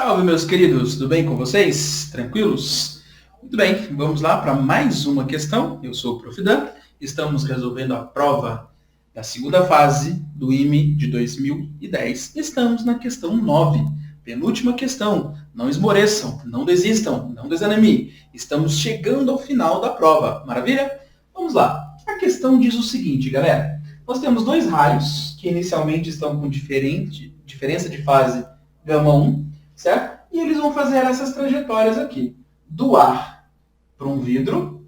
Salve, meus queridos, tudo bem com vocês? Tranquilos? Muito bem, vamos lá para mais uma questão. Eu sou o Prof. Dan, estamos resolvendo a prova da segunda fase do IME de 2010. Estamos na questão 9, penúltima questão. Não esmoreçam, não desistam, não desanimem. Estamos chegando ao final da prova, maravilha? Vamos lá. A questão diz o seguinte, galera. Nós temos dois raios que inicialmente estão com diferença de fase gama 1, certo? E eles vão fazer essas trajetórias aqui. Do ar para um vidro,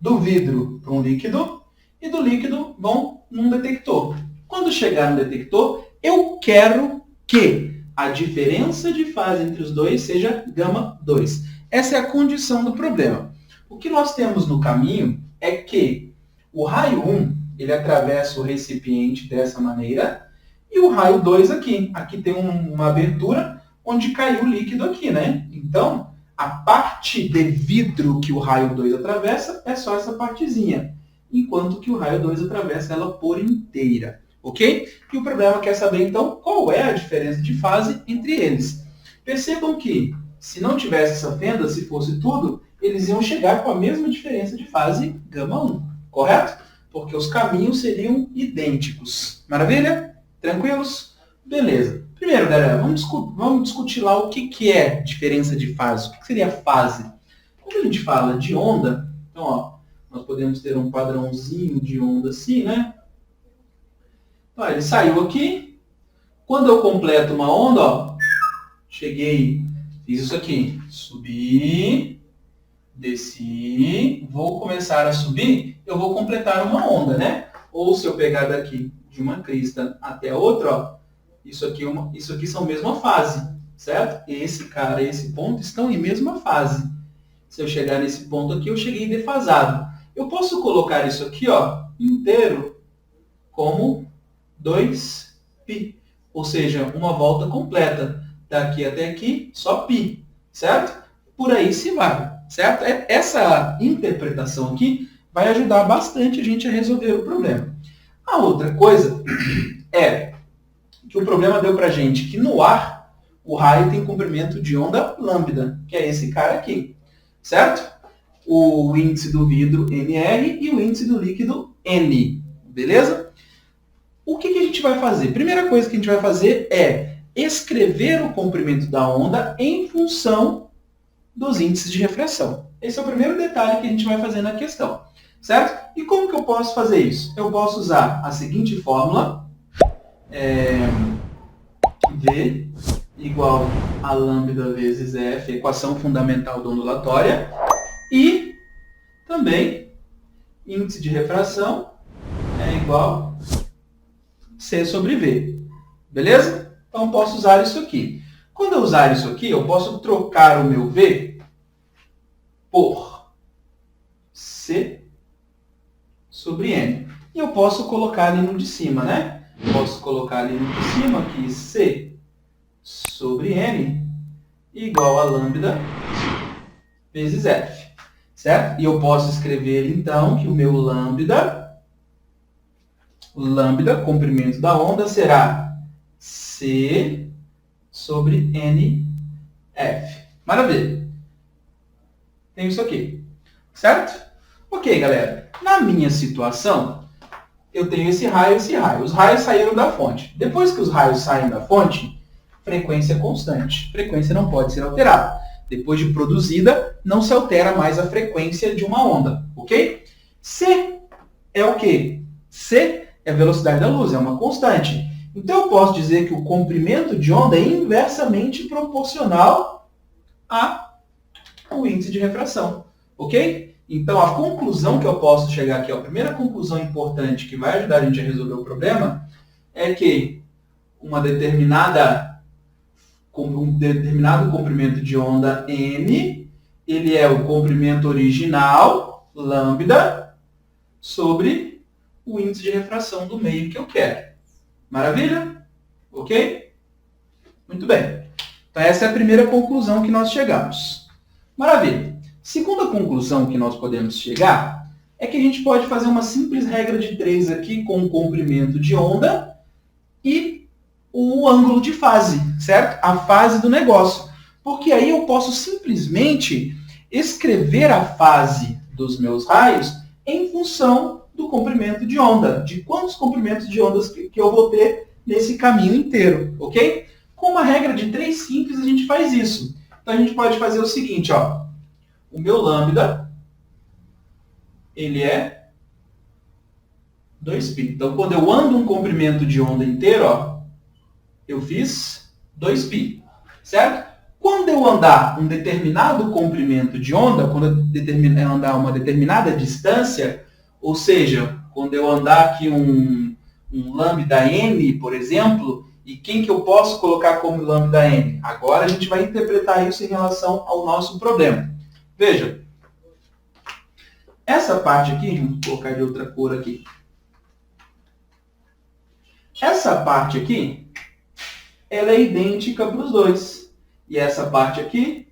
do vidro para um líquido, e do líquido vão num detector. Quando chegar no detector, eu quero que a diferença de fase entre os dois seja gama 2. Essa é a condição do problema. O que nós temos no caminho é que o raio 1, ele atravessa o recipiente dessa maneira, e o raio 2 aqui. Aqui tem uma abertura onde caiu o líquido aqui, né? Então, a parte de vidro que o raio 2 atravessa é só essa partezinha, enquanto que o raio 2 atravessa ela por inteira, ok? E o problema quer saber, então, qual é a diferença de fase entre eles. Percebam que, se não tivesse essa fenda, se fosse tudo, eles iam chegar com a mesma diferença de fase gama 1, correto? Porque os caminhos seriam idênticos. Maravilha? Tranquilos? Beleza. Primeiro, galera, vamos discutir lá o que é diferença de fase. O que seria fase? Quando a gente fala de onda, então, ó, nós podemos ter um padrãozinho de onda assim, né? Então, ele saiu aqui. Quando eu completo uma onda, ó, cheguei, fiz isso aqui. Subi, desci, vou começar a subir, eu vou completar uma onda, né? Ou se eu pegar daqui de uma crista até a outra, ó, isso aqui são mesma fase, certo? Esse cara e esse ponto estão em mesma fase. Se eu chegar nesse ponto aqui, eu cheguei defasado. Eu posso colocar isso aqui, ó, inteiro como 2π, ou seja, uma volta completa. Daqui até aqui, só π, certo? Por aí se vai, certo? Essa interpretação aqui vai ajudar bastante a gente a resolver o problema. A outra coisa é que o problema deu para a gente que no ar o raio tem comprimento de onda lambda, que é esse cara aqui, certo? O índice do vidro NR e o índice do líquido N, beleza? O que a gente vai fazer? Primeira coisa que a gente vai fazer é escrever o comprimento da onda em função dos índices de refração. Esse é o primeiro detalhe que a gente vai fazer na questão, certo? E como que eu posso fazer isso? Eu posso usar a seguinte fórmula, V igual a lambda vezes F, equação fundamental da ondulatória, e também índice de refração é igual C sobre V, beleza? Então, eu posso usar isso aqui. Quando eu usar isso aqui, eu posso trocar o meu V por C sobre N. E eu posso colocar ali no de cima, né? Posso colocar ali no de cima que C sobre N igual a lambda vezes F, certo? E eu posso escrever, então, que o meu lambda, comprimento da onda, será C sobre NF. Maravilha. Tem isso aqui, certo? Ok, galera. Na minha situação, eu tenho esse raio e esse raio. Os raios saíram da fonte. Depois que os raios saem da fonte, frequência é constante. Frequência não pode ser alterada. Depois de produzida, não se altera mais a frequência de uma onda, ok? C é o quê? C é a velocidade da luz, é uma constante. Então, eu posso dizer que o comprimento de onda é inversamente proporcional ao índice de refração, ok? Então, a conclusão que eu posso chegar aqui, a primeira conclusão importante que vai ajudar a gente a resolver o problema, é que um determinado comprimento de onda N, ele é o comprimento original, lambda, sobre o índice de refração do meio que eu quero. Maravilha? Ok? Muito bem. Então, essa é a primeira conclusão que nós chegamos. Maravilha. Segunda conclusão que nós podemos chegar é que a gente pode fazer uma simples regra de 3 aqui com o comprimento de onda e o ângulo de fase, certo? A fase do negócio. Porque aí eu posso simplesmente escrever a fase dos meus raios em função do comprimento de onda, de quantos comprimentos de ondas que eu vou ter nesse caminho inteiro, ok? Com uma regra de 3 simples, a gente faz isso. Então, a gente pode fazer o seguinte, ó. O meu lambda, ele é 2π. Então, quando eu ando um comprimento de onda inteiro, ó, eu fiz 2π, certo? Quando eu andar um determinado comprimento de onda, quando eu andar uma determinada distância, ou seja, quando eu andar aqui um lambda n, por exemplo, e quem que eu posso colocar como lambda n? Agora a gente vai interpretar isso em relação ao nosso problema. Veja, essa parte aqui, vamos colocar de outra cor aqui. Essa parte aqui, ela é idêntica para os dois. E essa parte aqui,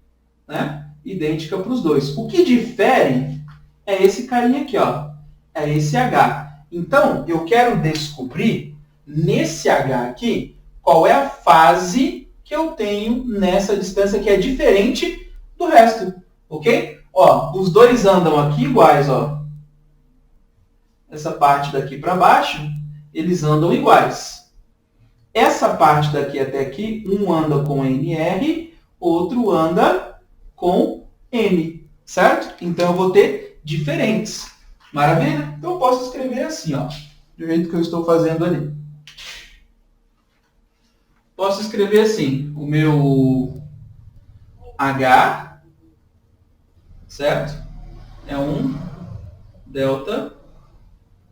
né, idêntica para os dois. O que difere é esse carinha aqui, ó. É esse H. Então, eu quero descobrir, nesse H aqui, qual é a fase que eu tenho nessa distância que é diferente do resto. Ok? Ó, os dois andam aqui iguais, ó. Essa parte daqui para baixo, eles andam iguais. Essa parte daqui até aqui, um anda com NR, outro anda com N, certo? Então, eu vou ter diferentes. Maravilha? Então, eu posso escrever assim, ó, do jeito que eu estou fazendo ali. Posso escrever assim, o meu H, certo? É um delta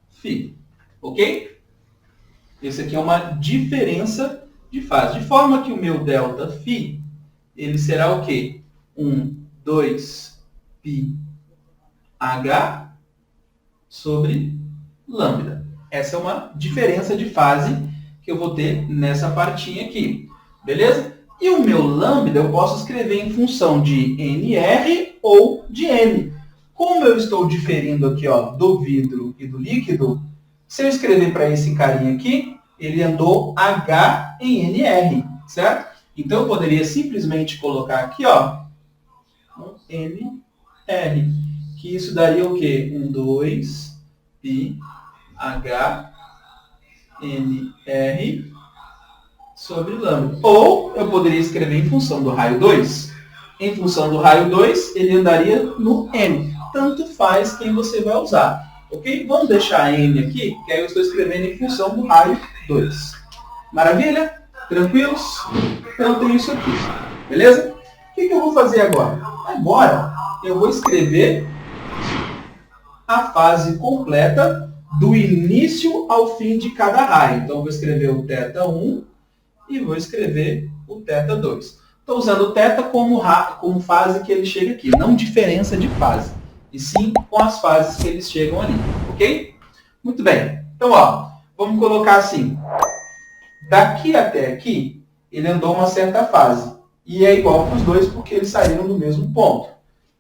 φ, ok? Esse aqui é uma diferença de fase. De forma que o meu ΔΦ, ele será o quê? 2πh sobre lambda. Essa é uma diferença de fase que eu vou ter nessa partinha aqui. Beleza? E o meu lambda eu posso escrever em função de NR ou de N. Como eu estou diferindo aqui, ó, do vidro e do líquido, se eu escrever para esse carinha aqui, ele andou H em NR, certo? Então, eu poderia simplesmente colocar aqui, ó, NR, que isso daria o quê? 2πh NR sobre lambda. Ou eu poderia escrever em função do raio 2. Em função do raio 2, ele andaria no N. Tanto faz quem você vai usar. Ok? Vamos deixar N aqui, que aí eu estou escrevendo em função do raio 2. Maravilha? Tranquilos? Então, eu tenho isso aqui. Beleza? O que eu vou fazer agora? Agora, eu vou escrever a fase completa do início ao fim de cada raio. Então, eu vou escrever o θ1 e vou escrever o θ2. Estou usando o θ como fase que ele chega aqui, não diferença de fase, e sim com as fases que eles chegam ali, ok? Muito bem. Então, ó, vamos colocar assim. Daqui até aqui, ele andou uma certa fase. E é igual para os dois porque eles saíram do mesmo ponto.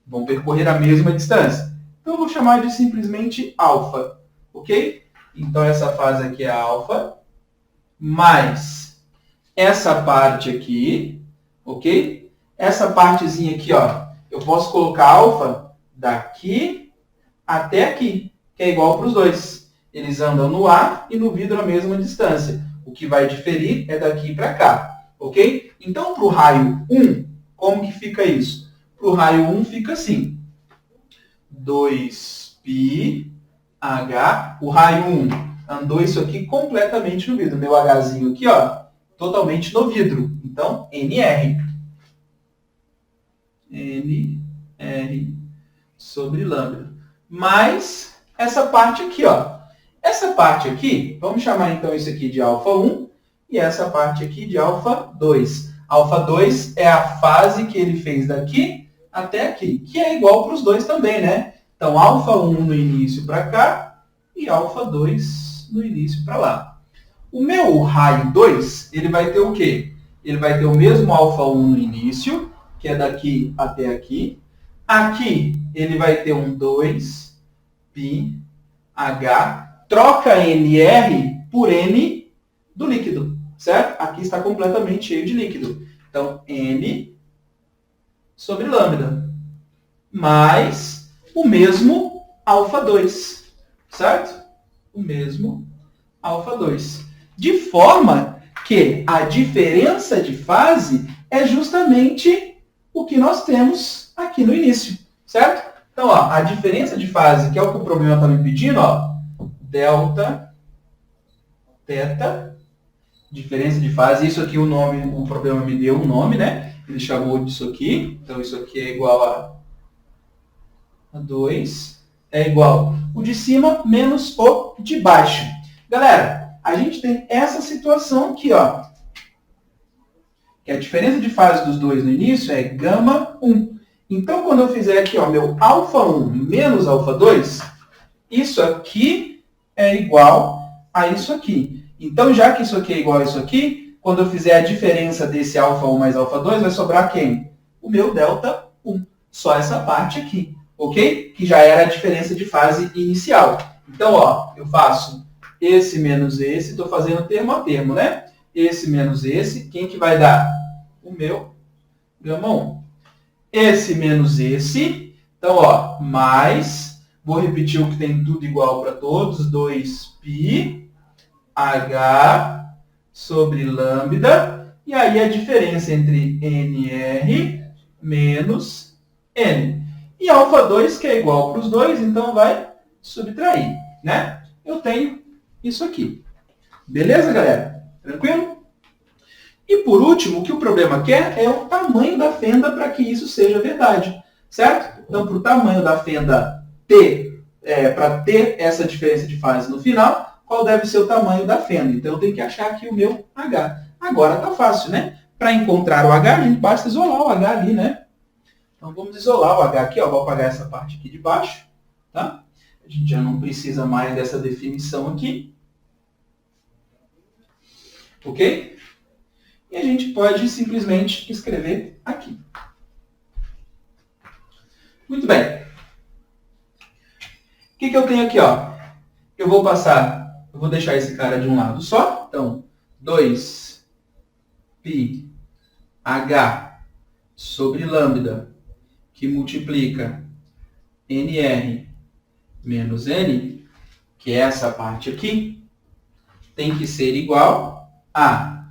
Vão percorrer a mesma distância. Então, eu vou chamar de simplesmente alfa, ok? Então, essa fase aqui é alfa, mais essa parte aqui, ok? Essa partezinha aqui, ó, eu posso colocar alfa daqui até aqui, que é igual para os dois. Eles andam no ar e no vidro a mesma distância. O que vai diferir é daqui para cá, ok? Então, para o raio 1, como que fica isso? Para o raio 1 fica assim. 2πh, o raio 1 andou isso aqui completamente no vidro. Meu Hzinho aqui, ó, totalmente no vidro. Então, NR. NR sobre lambda. Mais essa parte aqui, ó. Essa parte aqui, vamos chamar então isso aqui de alfa1 e essa parte aqui de alfa2. Alfa2 é a fase que ele fez daqui até aqui, que é igual para os dois também, né? Então, alfa1 no início para cá e alfa2 no início para lá. O meu raio 2, ele vai ter o quê? Ele vai ter o mesmo alfa1 no início, que é daqui até aqui. Aqui, ele vai ter um 2πh, troca NR por N do líquido, certo? Aqui está completamente cheio de líquido. Então, NR sobre lambda, mais o mesmo alfa 2, certo? O mesmo alfa 2. De forma que a diferença de fase é justamente o que nós temos aqui no início, certo? Então, ó, a diferença de fase, que é o que o problema está me pedindo, ó, delta, θ, diferença de fase, isso aqui o problema me deu um nome, né? Ele chamou disso aqui, então isso aqui é igual a 2, é igual o de cima menos o de baixo. Galera, a gente tem essa situação aqui, ó, que a diferença de fase dos dois no início é gama 1. Então, quando eu fizer aqui, ó, meu alfa 1 menos alfa 2, isso aqui é igual a isso aqui. Então, já que isso aqui é igual a isso aqui, quando eu fizer a diferença desse alfa 1 mais alfa 2, vai sobrar quem? O meu delta 1. Só essa parte aqui, ok? Que já era a diferença de fase inicial. Então, ó, eu faço esse menos esse, estou fazendo termo a termo, né? Esse menos esse, quem que vai dar? O meu gama 1. Esse menos esse, então, ó, mais, vou repetir o que tem tudo igual para todos, 2π h sobre lambda, e aí a diferença entre nr menos n. E alfa 2, que é igual para os dois, então vai subtrair, né? Eu tenho isso aqui. Beleza, galera? Tranquilo? E por último, o que o problema quer é o tamanho da fenda para que isso seja verdade, certo? Então, para o tamanho da fenda para ter essa diferença de fase no final, qual deve ser o tamanho da fenda? Então, eu tenho que achar aqui o meu H. Agora está fácil, né? Para encontrar o H, a gente basta isolar o H ali, né? Então, vamos isolar o H aqui, ó. Vou apagar essa parte aqui de baixo, tá? A gente já não precisa mais dessa definição aqui. Ok? E a gente pode simplesmente escrever aqui. Muito bem. O que eu tenho aqui, ó? Eu vou deixar esse cara de um lado só. Então, 2πh sobre lambda, que multiplica nr menos n, que é essa parte aqui, tem que ser igual a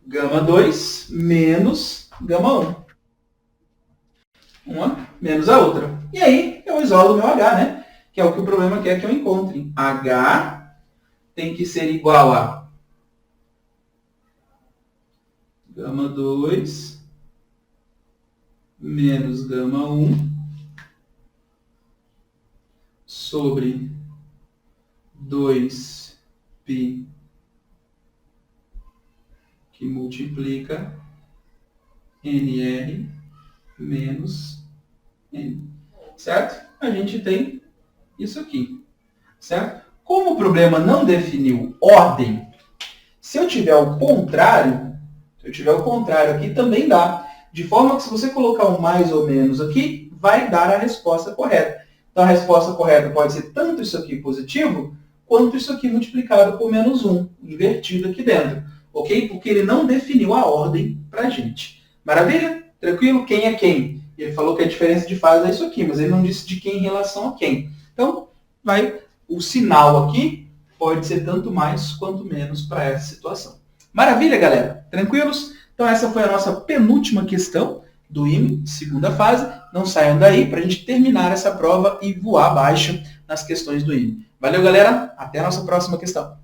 gama 2 menos gama 1. Uma menos a outra. E aí eu isolo o meu H, né? Que é o que o problema quer que eu encontre. H tem que ser igual a gama 2 menos gama 1 sobre 2π que multiplica nr menos n. Certo? A gente tem isso aqui. Certo? Como o problema não definiu ordem, se eu tiver o contrário aqui também dá. De forma que se você colocar um mais ou menos aqui, vai dar a resposta correta. Então a resposta correta pode ser tanto isso aqui positivo, quanto isso aqui multiplicado por menos 1, invertido aqui dentro. Ok? Porque ele não definiu a ordem para a gente. Maravilha? Tranquilo? Quem é quem? Ele falou que a diferença de fase é isso aqui, mas ele não disse de quem em relação a quem. Então, o sinal aqui pode ser tanto mais quanto menos para essa situação. Maravilha, galera? Tranquilos? Então, essa foi a nossa penúltima questão do IME, segunda fase. Não saiam daí para a gente terminar essa prova e voar abaixo nas questões do IME. Valeu, galera? Até a nossa próxima questão.